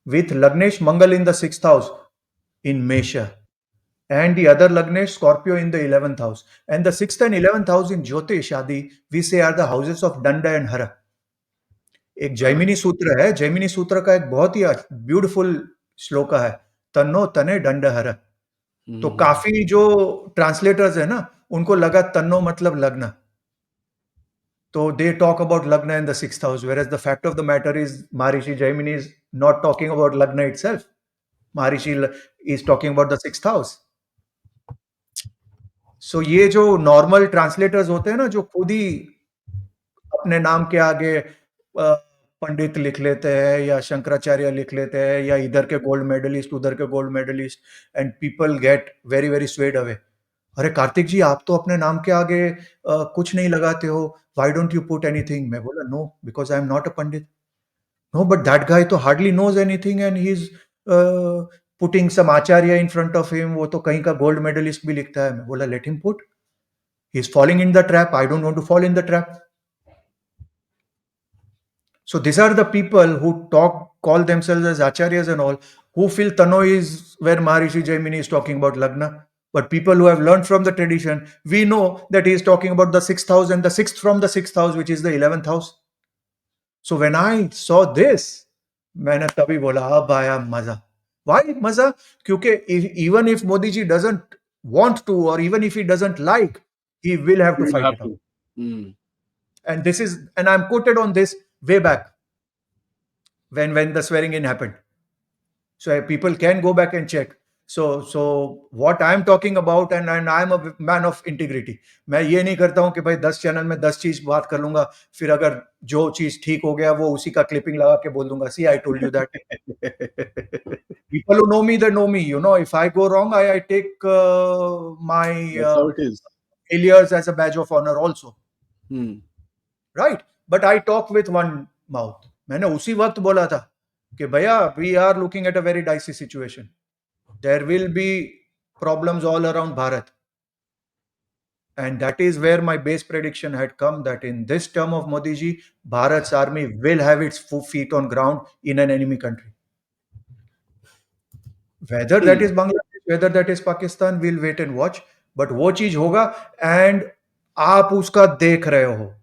with Lagnesh Mangal in the sixth house in Mesha, and the other Lagnesh Scorpio in the 11th house. And the sixth and 11th house in Jyotish Adi, we say are the houses of Danda and Hara. एक हाँ, जैमिनी सूत्र है, जैमिनी सूत्र का एक बहुत ही beautiful shloka है, तन्नो तने दंड हर। तो हम्म, काफी जो ट्रांसलेटर्स है ना, उनको लगा तन्नो मतलब लग्न, so they talk about Lagna in the sixth house, whereas the fact of the matter is Maharishi Jaimini is not talking about Lagna itself. Maharishi is talking about the sixth house. So ये जो normal translators होते हैं ना, जो खुद ही अपने नाम के आगे पंडित लिख लेते हैं या शंकराचार्य लिख लेते हैं या इधर के गोल्ड मेडलिस्ट उधर के gold medalist, and people get very very swayed away. अरे कार्तिक जी, आप तो अपने नाम के आगे कुछ नहीं लगाते हो, why don't you put anything? मैं बोला no, because I am not a pandit. No, but that guy तो hardly knows anything and he is putting some acharya in front of him, वो तो कहीं का गोल्ड मेडलिस्ट भी लिखता है। मैं बोला let him put, he is falling in the trap, I don't want to fall in the trap. So these are the people who call themselves as acharyas and all, who feel Tano is where Maharishi Jaimini is talking about Lagna. But people who have learned from the tradition, we know that he is talking about the sixth house and the sixth from the sixth house, which is the 11th house. So when I saw this, मैंने तभी बोला अब आया मजा। Why मजा? क्योंकि even if Modi ji doesn't want to, or even if he doesn't like, he will have to you will fight have it out. to. Hmm. And I'm quoted on this way back when the swearing in happened. So people can go back and check. So what I'm talking about, and I'm a man of integrity. मैं ये नहीं करता हूँ कि भाई 10 channel में 10 चीज बात कर लूंगा, फिर अगर जो चीज ठीक हो गया वो उसी का क्लिपिंग लगा के बोल दूंगा, see I told you that. People who know me, they know me. You know, if I go wrong, I take my That's how it is. failures as a badge of honor also. Hmm. Right, but I talk with one mouth. मैंने उसी वक्त बोला था कि भैया we are looking at a very dicey situation, there will be problems all around Bharat, and that is where my base prediction had come, that in this term of Modi ji, Bharat's army will have its feet on ground in an enemy country. Whether that Hmm. is Bangladesh, whether that is Pakistan, we'll wait and watch, but वो चीज होगा, and आप उसका देख रहे हो,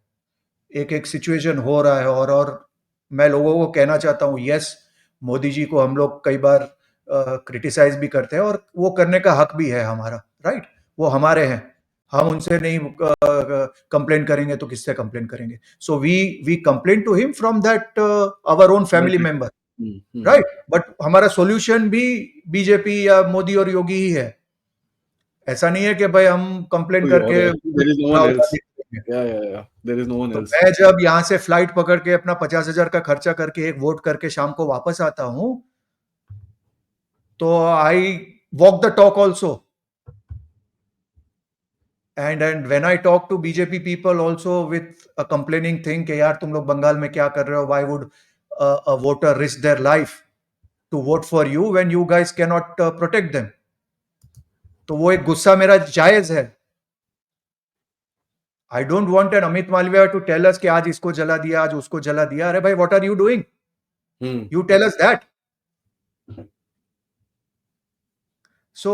एक एक सिचुएशन हो रहा है। और मैं लोगों को कहना चाहता हूँ, यस, मोदी जी को हम लोग कई बार क्रिटिसाइज भी करते हैं, और वो करने का हक भी है हमारा, राइट? वो हमारे हैं, हम उनसे नहीं कंप्लेन करेंगे तो किससे कंप्लेन करेंगे? So we complain to him from that our own family member, Hmm. Hmm. Right? But हमारा सॉल्यूशन भी बीजेपी या मोदी और योगी ही है। ऐसा नहीं है कि भाई हम कंप्लेन कोई और करके है? There is no one होगा else. देख लेंगे। Yeah, yeah, yeah. There is no one तो else. मैं जब यहाँ से फ्लाइट पकड़ के अपना 50,000 का खर्चा करके एक वोट करके शाम को वापस आता हूँ, तो I walk the talk also, and when I talk to BJP people also with a complaining thing कि यार तुम लोग बंगाल में क्या कर रहे हो, why would a voter risk their life to vote for you when you guys can not protect them, तो वो एक गुस्सा मेरा जायज है। I don't want an Amit Malviya to tell us कि आज इसको जला दिया, आज उसको जला दिया। अरे भाई, what are you doing? Hmm. You tell us that. So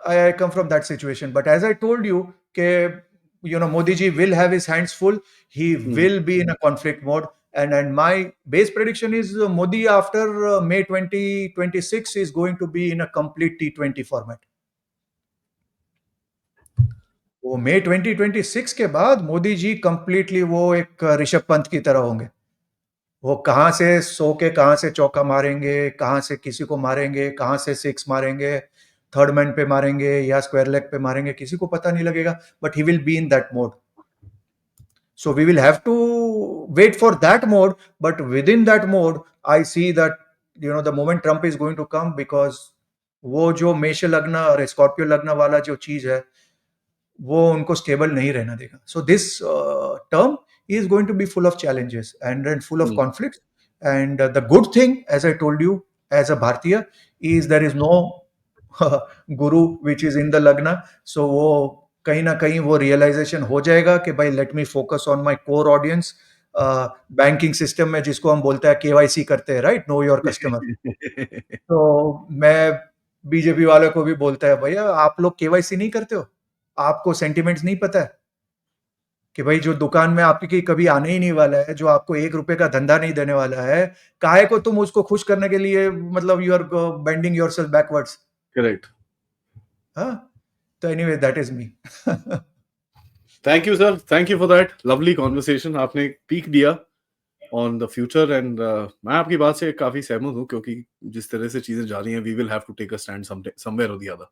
I come from that situation. But as I told you, Modi ji will have his hands full. He Hmm. will be in a conflict mode. And my base prediction is Modi after May 2026 is going to be in a complete T20 format. वो मई 2026 के बाद Modi ji completely वो एक ऋषभ पंत की तरह होंगे। वो कहाँ से सो के कहाँ से चौका मारेंगे, कहाँ से किसी को मारेंगे, कहाँ से सिक्स मारेंगे, थर्ड मैन पे मारेंगे या स्क्वायर लेग पे मारेंगे, किसी को पता नहीं लगेगा, but he will be in that mode. So we will have to wait for that mode, but within that mode, I see that the moment Trump is going to come, because वो जो मेष लग्न और Scorpio लग्न वाला जो चीज है, वो उनको स्टेबल नहीं रहना देगा. So this term is going to be full of challenges and full of Hmm. conflicts. And the good thing, as I told you, as a Bharatiya, is there is no guru which is in the lagna. So वो कहीं ना कहीं वो realization हो जाएगा कि भाई let me focus on my core audience. Banking system में जिसको हम बोलते हैं KYC करते हैं, राइट, नो योर कस्टमर. तो मैं बीजेपी वाले को भी बोलता है, भैया आप लोग KYC नहीं करते हो, आपको सेंटिमेंट्स नहीं पता है कि भाई जो दुकान में आपकी कभी आने ही नहीं वाला है, जो आपको 1 रुपए का धंधा नहीं देने वाला है, काहे को तुम उसको खुश करने के लिए मतलब you are bending yourself backwards. Correct. हाँ, तो anyway that is me. Thank you, sir. Thank you for that lovely conversation. आपने पीक दिया on the future and मैं आपकी बात से काफी सहमत हूँ क्योंकि जिस तरह से चीजें जा रही हैं, we will have to take a stand somewhere or the other.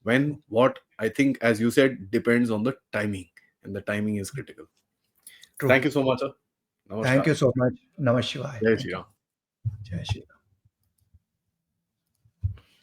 When, what, I think, as you said, depends on the timing, and the timing is critical. True. Thank you so much, sir. Thank Namaskar. you so much. Namah Shivaya. Jai Thank Shri you. Ram. Jai Shri Ram.